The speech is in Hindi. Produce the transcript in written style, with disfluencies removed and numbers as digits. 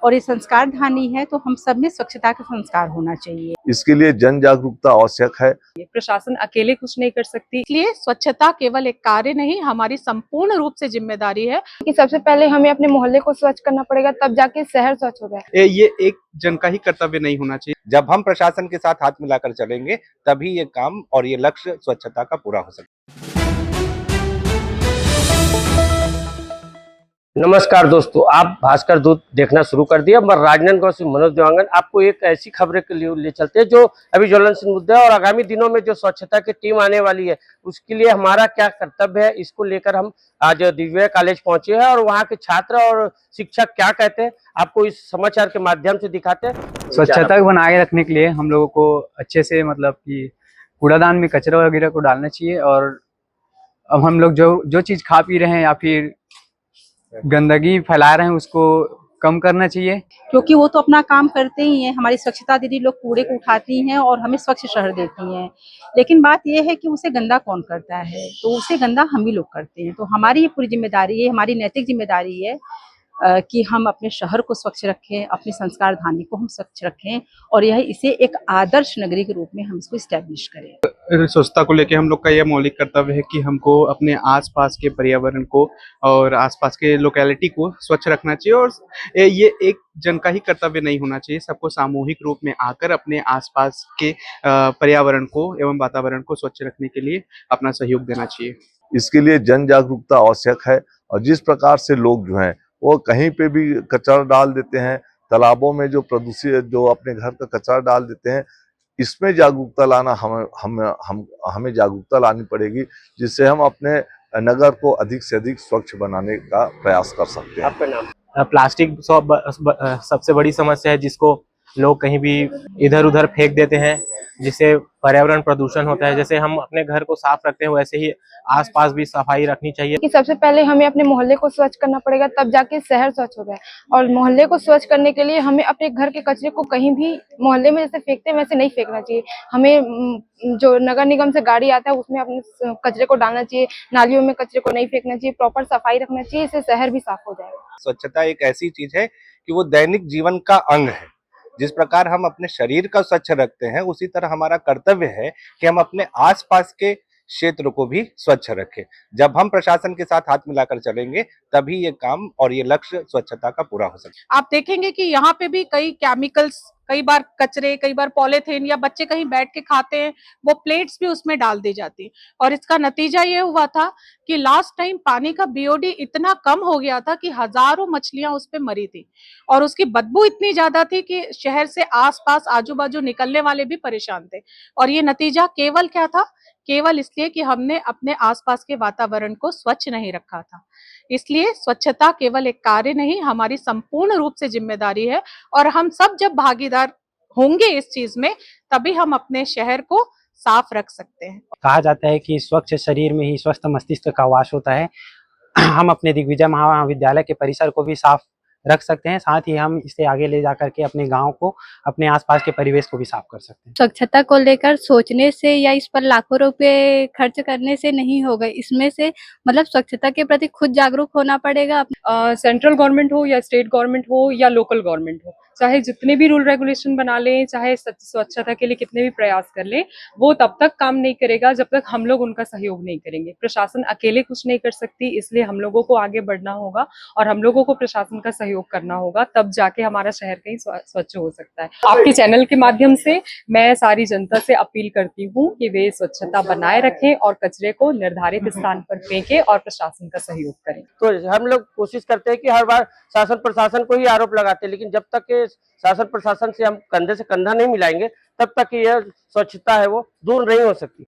और ये संस्कार धानी है, तो हम सब में स्वच्छता का संस्कार होना चाहिए। इसके लिए जन जागरूकता आवश्यक है। प्रशासन अकेले कुछ नहीं कर सकती, इसलिए स्वच्छता केवल एक कार्य नहीं, हमारी संपूर्ण रूप से जिम्मेदारी है कि सबसे पहले हमें अपने मोहल्ले को स्वच्छ करना पड़ेगा, तब जाके शहर स्वच्छ होगा। ये एक जन का ही कर्तव्य नहीं होना चाहिए। जब हम प्रशासन के साथ हाथ मिलाकर चलेंगे तभी ये काम और ये लक्ष्य स्वच्छता का पूरा हो सकता है। नमस्कार दोस्तों, आप भास्कर दूत देखना शुरू कर दिया। मैं राजनांदगांव से मनोज देवांगन आपको एक ऐसी खबरें के लिए ले चलते हैं जो अभी ज्वलनशील मुद्दा है और आगामी दिनों में जो स्वच्छता की टीम आने वाली है उसके लिए हमारा क्या कर्तव्य है, इसको लेकर हम आज दिव्या कॉलेज पहुंचे हैं और वहां के छात्र और शिक्षक क्या कहते हैं आपको इस समाचार के माध्यम से दिखाते हैं। स्वच्छता को बनाए रखने के लिए हम लोगों को अच्छे से मतलब कि कूड़ादान में कचरा वगैरह को डालना चाहिए और अब हम लोग जो चीज खा पी रहे हैं या फिर गंदगी फैला रहे हैं उसको कम करना चाहिए, क्योंकि वो तो अपना काम करते ही हैं। हमारी स्वच्छता दीदी लोग कूड़े को उठाती हैं और हमें स्वच्छ शहर देती हैं, लेकिन बात ये है कि उसे गंदा कौन करता है, तो उसे गंदा हम ही लोग करते हैं। तो हमारी ये पूरी जिम्मेदारी है, हमारी नैतिक जिम्मेदारी है कि हम अपने शहर को स्वच्छ रखें, अपने संस्कार धानी को हम स्वच्छ रखें और यह इसे एक आदर्श नगरी के रूप में हम इसको इस्टेब्लिश करें। स्वच्छता को लेकर हम लोग का यह मौलिक कर्तव्य है कि हमको अपने आसपास के पर्यावरण को और आसपास के लोकेलिटी को स्वच्छ रखना चाहिए और ये एक जन का ही कर्तव्य नहीं होना चाहिए। सबको सामूहिक रूप में आकर अपने आसपास के पर्यावरण को एवं वातावरण को स्वच्छ रखने के लिए अपना सहयोग देना चाहिए। इसके लिए जन जागरूकता आवश्यक है और जिस प्रकार से लोग जो हैं वो कहीं पे भी कचरा डाल देते हैं, तालाबों में जो प्रदूषित जो अपने घर का कचरा डाल देते हैं, इसमें जागरूकता लाना हमें जागरूकता लानी पड़ेगी, जिससे हम अपने नगर को अधिक से अधिक स्वच्छ बनाने का प्रयास कर सकते हैं। आपका नाम? प्लास्टिक सबसे बड़ी समस्या है जिसको लोग कहीं भी इधर उधर फेंक देते हैं, जिससे पर्यावरण प्रदूषण होता है। जैसे हम अपने घर को साफ रखते हैं वैसे ही आसपास भी सफाई रखनी चाहिए। कि सबसे पहले हमें अपने मोहल्ले को स्वच्छ करना पड़ेगा, तब जाके शहर स्वच्छ होगा। और मोहल्ले को स्वच्छ करने के लिए हमें अपने घर के कचरे को कहीं भी मोहल्ले में जैसे फेंकते हैं वैसे नहीं फेंकना चाहिए। हमें जो नगर निगम से गाड़ी आता है उसमें अपने कचरे को डालना चाहिए, नालियों में कचरे को नहीं फेंकना चाहिए, प्रॉपर सफाई रखना चाहिए, इससे शहर भी साफ हो जाएगा। स्वच्छता एक ऐसी चीज है कि वो दैनिक जीवन का अंग है। जिस प्रकार हम अपने शरीर का स्वच्छ रखते हैं उसी तरह हमारा कर्तव्य है कि हम अपने आसपास के क्षेत्र को भी स्वच्छ रखें। जब हम प्रशासन के साथ हाथ मिलाकर चलेंगे तभी ये काम और ये लक्ष्य स्वच्छता का पूरा हो सकता है। आप देखेंगे कि यहाँ पे भी कई केमिकल्स, कई बार कचरे, कई बार पॉलीथीन या बच्चे कहीं बैठ के खाते हैं, वो प्लेट्स भी उसमें डाल दी जाती और इसका नतीजा ये हुआ था कि लास्ट टाइम पानी का बीओडी इतना कम हो गया था कि हजारों मछलियां उस पे मरी थी और उसकी बदबू इतनी ज्यादा थी कि शहर से आसपास आजू बाजू निकलने वाले भी परेशान थे। और ये नतीजा केवल क्या था, केवल इसलिए कि हमने अपने आसपास के वातावरण को स्वच्छ नहीं रखा था। इसलिए स्वच्छता केवल एक कार्य नहीं, हमारी संपूर्ण रूप से जिम्मेदारी है और हम सब जब भागीदार होंगे इस चीज में तभी हम अपने शहर को साफ रख सकते हैं। कहा जाता है कि स्वच्छ शरीर में ही स्वस्थ मस्तिष्क का वास होता है। हम अपने दिग्विजय महाविद्यालय के परिसर को भी साफ रख सकते हैं, साथ ही हम इसे आगे ले जा करके अपने गांव को, अपने आसपास के परिवेश को भी साफ कर सकते हैं। स्वच्छता को लेकर सोचने से या इस पर लाखों रुपए खर्च करने से नहीं होगा, इसमें से मतलब स्वच्छता के प्रति खुद जागरूक होना पड़ेगा। सेंट्रल गवर्नमेंट हो या स्टेट गवर्नमेंट हो या लोकल गवर्नमेंट हो, चाहे जितने भी रूल रेगुलेशन बना लें, चाहे स्वच्छता के लिए कितने भी प्रयास कर लें, वो तब तक काम नहीं करेगा जब तक हम लोग उनका सहयोग नहीं करेंगे। प्रशासन अकेले कुछ नहीं कर सकती, इसलिए हम लोगों को आगे बढ़ना होगा और हम लोगों को प्रशासन का सहयोग करना होगा, तब जाके हमारा शहर कहीं स्वच्छ हो सकता है। आपके चैनल के माध्यम से मैं सारी जनता से अपील करती हूँ कि वे स्वच्छता बनाए रखें और कचरे को निर्धारित स्थान पर फेंकें और प्रशासन का सहयोग करें। तो हम लोग कोशिश करते हैं कि हर बार शासन प्रशासन को ही आरोप लगाते हैं, लेकिन जब तक के शासन प्रशासन से हम कंधे से कंधा नहीं मिलाएंगे तब तक ये स्वच्छता है वो दूर नहीं हो सकती।